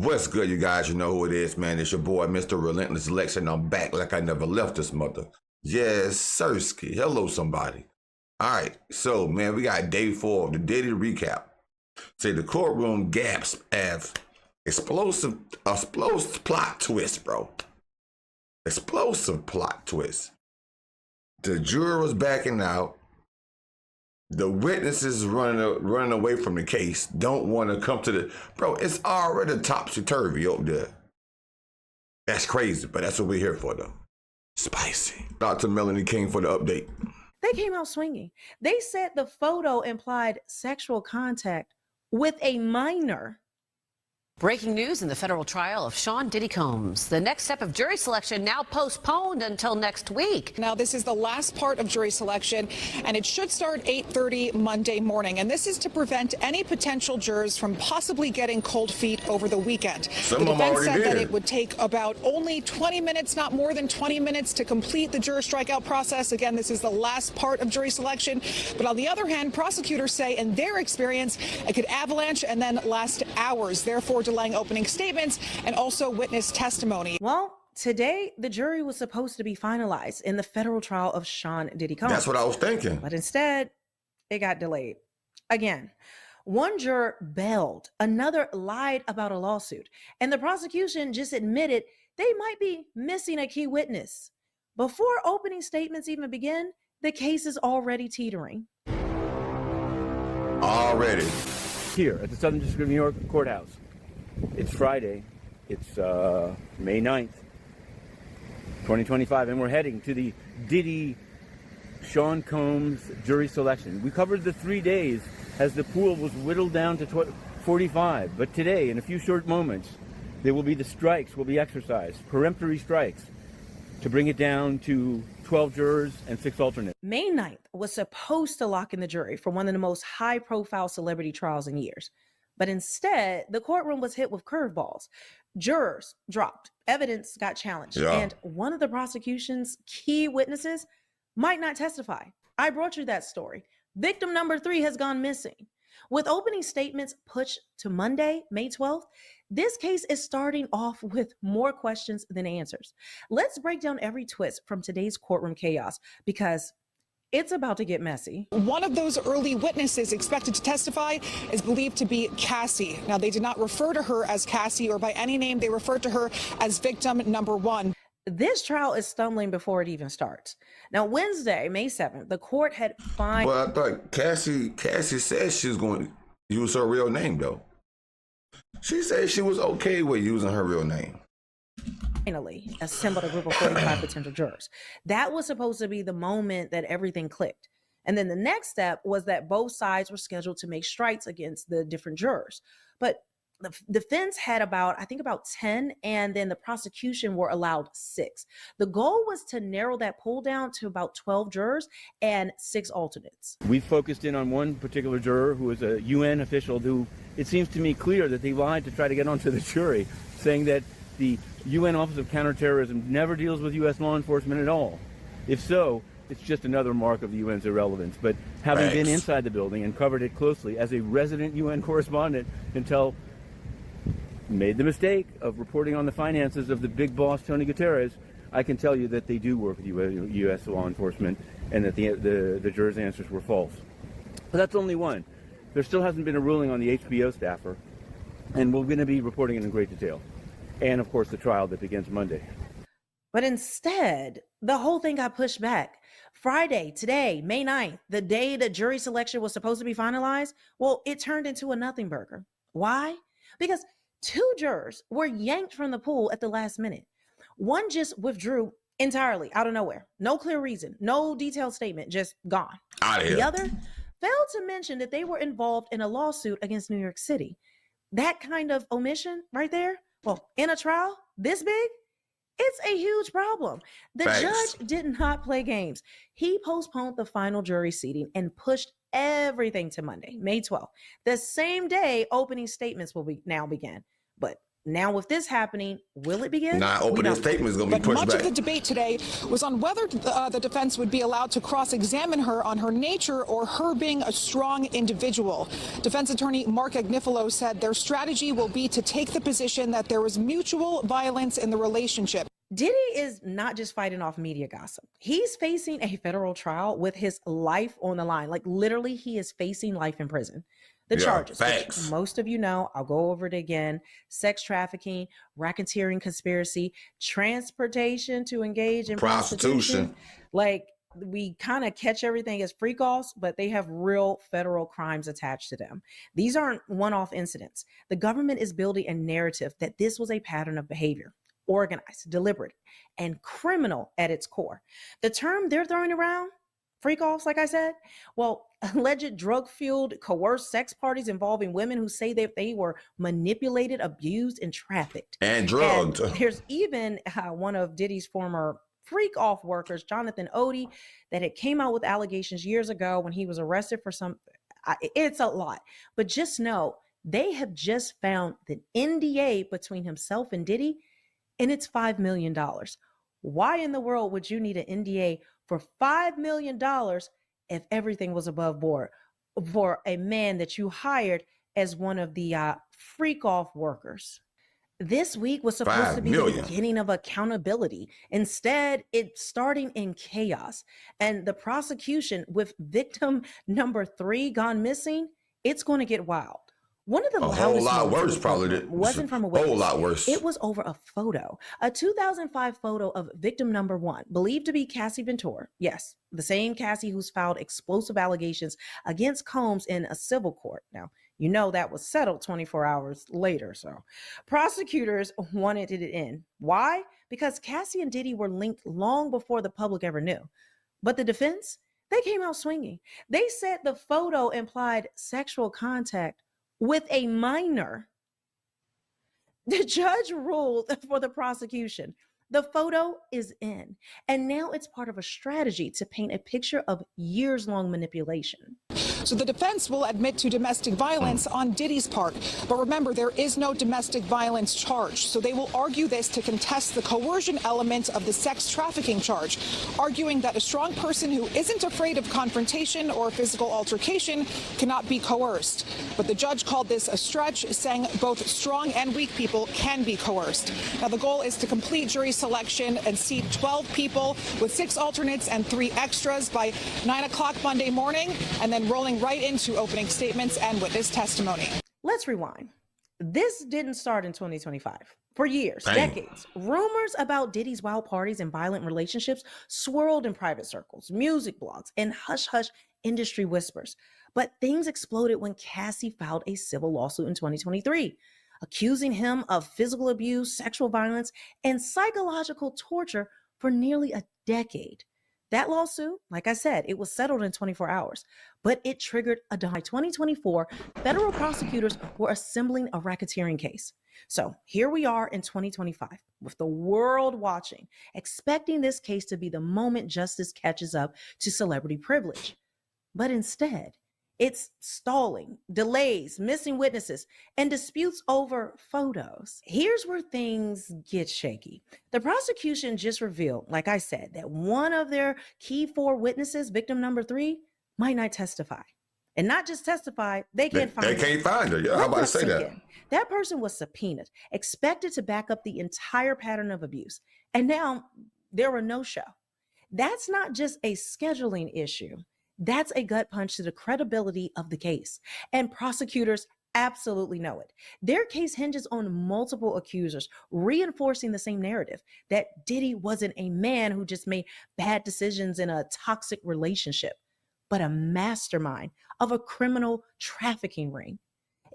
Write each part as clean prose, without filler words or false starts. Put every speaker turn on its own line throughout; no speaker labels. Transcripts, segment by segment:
What's good, you guys? You know who it is, man. It's your boy, Mr. Relentless Lex, and I'm back like I never left this mother. Yes, Sirski. Hello, somebody. All right, so, man, we got day 4 of the Diddy recap. Say the courtroom gaps have explosive plot twist, bro. Explosive plot twist. The jurors backing out. The witnesses running away from the case, don't want to come to the... Bro, it's already topsy-turvy up there. That's crazy, but that's what we're here for, though. Spicy. Dr. Melanie King for the update.
They came out swinging. They said the photo implied sexual contact with a minor.
Breaking news in the federal trial of Sean Diddy Combs. The next step of jury selection now postponed until next week.
Now, this is the last part of jury selection, and it should start 8:30 Monday morning. And this is to prevent any potential jurors from possibly getting cold feet over the weekend. The defense said that it would take about only 20 minutes, not more than 20 minutes, to complete the juror strikeout process. Again, this is the last part of jury selection. But on the other hand, prosecutors say in their experience, it could avalanche and then last hours, therefore delaying opening statements and also witness testimony.
Well, today, the jury was supposed to be finalized in the federal trial of Sean Diddy Combs.
That's what I was thinking.
But instead, it got delayed. Again, one juror bailed, another lied about a lawsuit, and the prosecution just admitted they might be missing a key witness. Before opening statements even begin, the case is already teetering.
Already.
Here at the Southern District of New York Courthouse. It's Friday. It's May 9th, 2025, and we're heading to the Diddy Sean Combs jury selection. We covered the 3 days as the pool was whittled down to 45, but today, in a few short moments, there will be the strikes will be exercised, peremptory strikes, to bring it down to 12 jurors and 6 alternates.
May 9th was supposed to lock in the jury for one of the most high-profile celebrity trials in years. But instead, the courtroom was hit with curveballs. Jurors dropped, evidence got challenged, and one of the prosecution's key witnesses might not testify. I brought you that story. Victim number 3 has gone missing. With opening statements pushed to Monday, May 12th, this case is starting off with more questions than answers. Let's break down every twist from today's courtroom chaos, because it's about to get messy.
One of those early witnesses expected to testify is believed to be Cassie. Now, they did not refer to her as Cassie or by any name. They referred to her as victim number 1.
This trial is stumbling before it even starts. Now, Wednesday, May 7th, the court had fined...
Well, I thought Cassie said she was going to use her real name, though. She said she was okay with using her real name.
Finally assembled a group of 45 potential jurors. That was supposed to be the moment that everything clicked. And then the next step was that both sides were scheduled to make strikes against the different jurors. But the defense had about 10, and then the prosecution were allowed 6. The goal was to narrow that pool down to about 12 jurors and 6 alternates.
We focused in on one particular juror who was a UN official who, it seems to me clear that they lied to try to get onto the jury, saying that the UN Office of Counterterrorism never deals with U.S. law enforcement at all. If so, it's just another mark of the UN's irrelevance. But having been inside the building and covered it closely as a resident UN correspondent until made the mistake of reporting on the finances of the big boss, Tony Guterres, I can tell you that they do work with U.S. law enforcement and that the jurors' answers were false. But that's only one. There still hasn't been a ruling on the HBO staffer, and we're going to be reporting it in great detail. And, of course, the trial that begins Monday.
But instead, the whole thing got pushed back. Friday, today, May 9th, the day that jury selection was supposed to be finalized, well, it turned into a nothing burger. Why? Because 2 jurors were yanked from the pool at the last minute. One just withdrew entirely out of nowhere. No clear reason, no detailed statement, just gone.
Out of here.
The other failed to mention that they were involved in a lawsuit against New York City. That kind of omission right there, well, in a trial this big, it's a huge problem. The judge did not play games. He postponed the final jury seating and pushed everything to Monday, May 12th. The same day opening statements will now begin. But Now, with this happening, will it begin?
Nah, opening statement is going to be pushed
much
back.
of the debate today was on whether the defense would be allowed to cross-examine her on her nature or her being a strong individual. Defense attorney Mark Agnifilo said their strategy will be to take the position that there was mutual violence in the relationship.
Diddy is not just fighting off media gossip. He's facing a federal trial with his life on the line. Like, literally, he is facing life in prison. The charges, which most of you know, I'll go over it again: sex trafficking, racketeering conspiracy, transportation to engage in prostitution. Like, we kind of catch everything as freak offs, but they have real federal crimes attached to them. These aren't one-off incidents. The government is building a narrative that this was a pattern of behavior, organized, deliberate, and criminal at its core. The term they're throwing around, freak offs, like I said, well, alleged drug-fueled, coerced sex parties involving women who say that they were manipulated, abused, and trafficked.
And drugged.
And there's even one of Diddy's former freak-off workers, Jonathan Odie, that had came out with allegations years ago when he was arrested for some, it's a lot. But just know, they have just found the NDA between himself and Diddy, and it's $5 million. Why in the world would you need an NDA for $5 million if everything was above board for a man that you hired as one of the freak-off workers? This week was supposed to be the beginning of accountability. Instead, it's starting in chaos. And the prosecution with victim number 3 gone missing, it's going to get wild. One of the
loudest whole lot worse, probably
wasn't from a witness.
Whole lot worse.
It was over a photo, a 2005 photo of victim number 1, believed to be Cassie Ventura. Yes, the same Cassie who's filed explosive allegations against Combs in a civil court. Now, you know that was settled 24 hours later. So prosecutors wanted it in. Why? Because Cassie and Diddy were linked long before the public ever knew. But the defense, they came out swinging. They said the photo implied sexual contact with a minor. The judge ruled for the prosecution. The photo is in, and now it's part of a strategy to paint a picture of years-long manipulation.
So the defense will admit to domestic violence on Diddy's part. But remember, there is no domestic violence charge. So they will argue this to contest the coercion element of the sex trafficking charge, arguing that a strong person who isn't afraid of confrontation or physical altercation cannot be coerced. But the judge called this a stretch, saying both strong and weak people can be coerced. Now, the goal is to complete jury selection and seat 12 people with 6 alternates and 3 extras by 9 o'clock Monday morning, and then rolling right into opening statements and witness testimony.
Let's rewind. This didn't start in 2025. For years, decades, rumors about Diddy's wild parties and violent relationships swirled in private circles, music blogs, and hush-hush industry whispers. But things exploded when Cassie filed a civil lawsuit in 2023, accusing him of physical abuse, sexual violence, and psychological torture for nearly a decade. That lawsuit, like I said, it was settled in 24 hours, but it triggered a July 2024. Federal prosecutors were assembling a racketeering case. So here we are in 2025 with the world watching, expecting this case to be the moment justice catches up to celebrity privilege. But instead, it's stalling, delays, missing witnesses, and disputes over photos. Here's where things get shaky. The prosecution just revealed, like I said, that one of their key 4 witnesses, victim number 3, might not testify. And not just testify, they can't find her.
They can't find her. Yeah, I'm about to say that.
That person was subpoenaed, expected to back up the entire pattern of abuse. And now there were no show. That's not just a scheduling issue. That's a gut punch to the credibility of the case. And prosecutors absolutely know it. Their case hinges on multiple accusers reinforcing the same narrative that Diddy wasn't a man who just made bad decisions in a toxic relationship, but a mastermind of a criminal trafficking ring.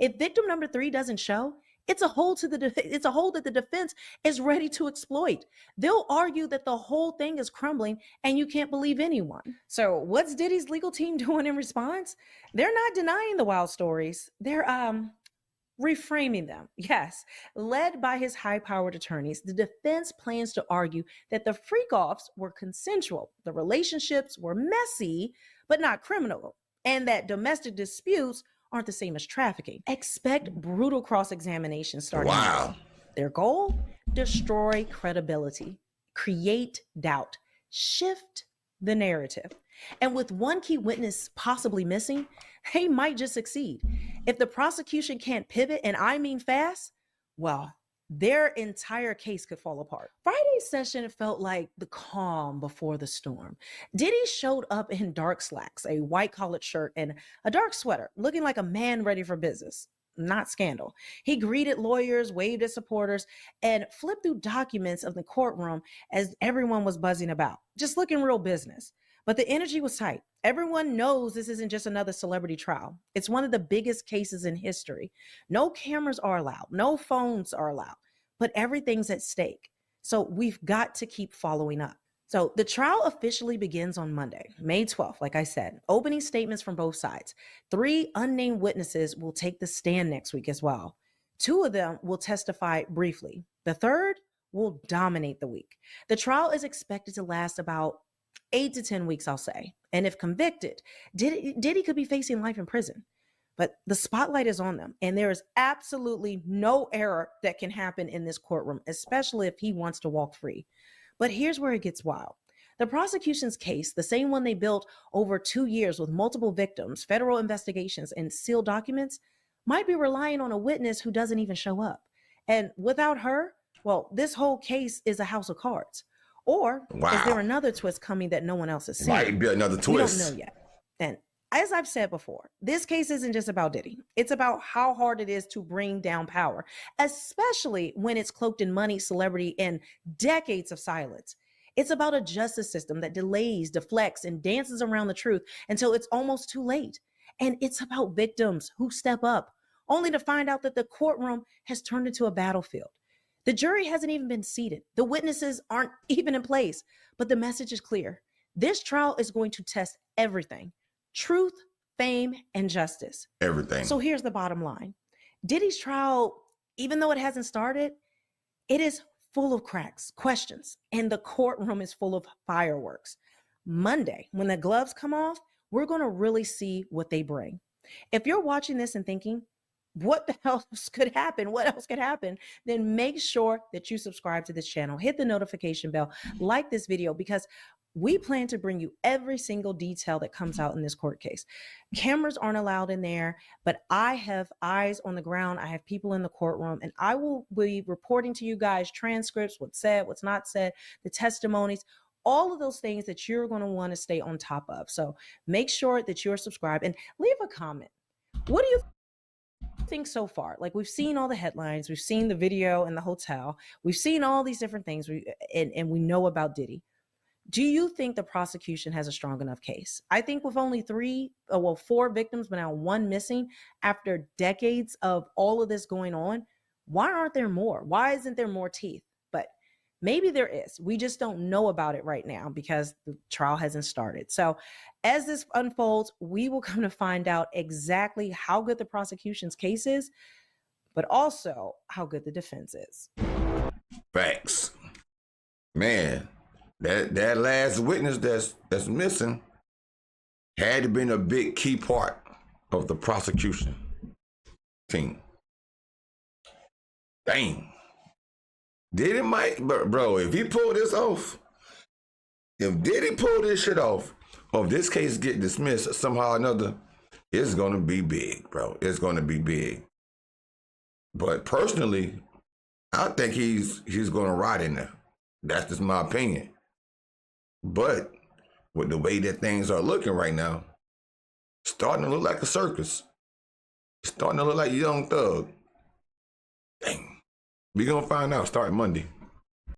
If victim number 3 doesn't show, it's a hole that the defense is ready to exploit. They'll argue that the whole thing is crumbling and you can't believe anyone. So what's Diddy's legal team doing in response? They're not denying the wild stories. They're reframing them. Yes, led by his high-powered attorneys, the defense plans to argue that the freak-offs were consensual, the relationships were messy, but not criminal, and that domestic disputes aren't the same as trafficking. Expect brutal cross-examination starting.
Wow.
Their goal? Destroy credibility, create doubt, shift the narrative. And with one key witness possibly missing, they might just succeed. If the prosecution can't pivot, and I mean fast, well, their entire case could fall apart. Friday's session felt like the calm before the storm. Diddy showed up in dark slacks, a white collared shirt, and a dark sweater, looking like a man ready for business, not scandal. He greeted lawyers, waved at supporters, and flipped through documents of the courtroom as everyone was buzzing about, just looking real business. But the energy was tight. Everyone knows this isn't just another celebrity trial. It's one of the biggest cases in history. No cameras are allowed, no phones are allowed, but everything's at stake. So we've got to keep following up. So the trial officially begins on Monday, May 12th, like I said. Opening statements from both sides. 3 unnamed witnesses will take the stand next week as well. 2 of them will testify briefly. The third will dominate the week. The trial is expected to last about 8 to 10 weeks, I'll say. And if convicted, Diddy could be facing life in prison. But the spotlight is on them, and there is absolutely no error that can happen in this courtroom, especially if he wants to walk free. But here's where it gets wild. The prosecution's case, the same one they built over 2 years with multiple victims, federal investigations, and sealed documents, might be relying on a witness who doesn't even show up. And without her, well, this whole case is a house of cards. Or is there another twist coming that no one else has seen?
Might be another twist.
We don't know yet. And as I've said before, this case isn't just about Diddy. It's about how hard it is to bring down power, especially when it's cloaked in money, celebrity, and decades of silence. It's about a justice system that delays, deflects, and dances around the truth until it's almost too late. And it's about victims who step up, only to find out that the courtroom has turned into a battlefield. The jury hasn't even been seated. The witnesses aren't even in place, but the message is clear. This trial is going to test everything: truth, fame, and justice.
Everything.
So here's the bottom line. Diddy's trial, even though it hasn't started, it is full of cracks, questions, and the courtroom is full of fireworks. Monday, when the gloves come off, we're going to really see what they bring. If you're watching this and thinking, what the else could happen? What else could happen? Then make sure that you subscribe to this channel, hit the notification bell, like this video, because we plan to bring you every single detail that comes out in this court case. Cameras aren't allowed in there, but I have eyes on the ground. I have people in the courtroom, and I will be reporting to you guys transcripts, what's said, what's not said, the testimonies, all of those things that you're going to want to stay on top of. So make sure that you're subscribed and leave a comment. What do you think so far? Like, we've seen all the headlines, we've seen the video in the hotel, we've seen all these different things, and we know about Diddy. Do you think the prosecution has a strong enough case? I think with only 4 victims, but now 1 missing after decades of all of this going on, why aren't there more? Why isn't there more teeth? But maybe there is. We just don't know about it right now because the trial hasn't started. So as this unfolds, we will come to find out exactly how good the prosecution's case is, but also how good the defense is.
Facts. Man, that last witness that's missing had to been a big key part of the prosecution team. Dang. Diddy might, bro, if he pulled this off, if Diddy pulled this shit off, or if this case get dismissed somehow or another, it's gonna be big, bro. It's gonna be big. But personally, I think he's gonna ride in there. That's just my opinion. But with the way that things are looking right now, it's starting to look like a circus. It's starting to look like Young Thug. Dang. We're gonna find out starting Monday.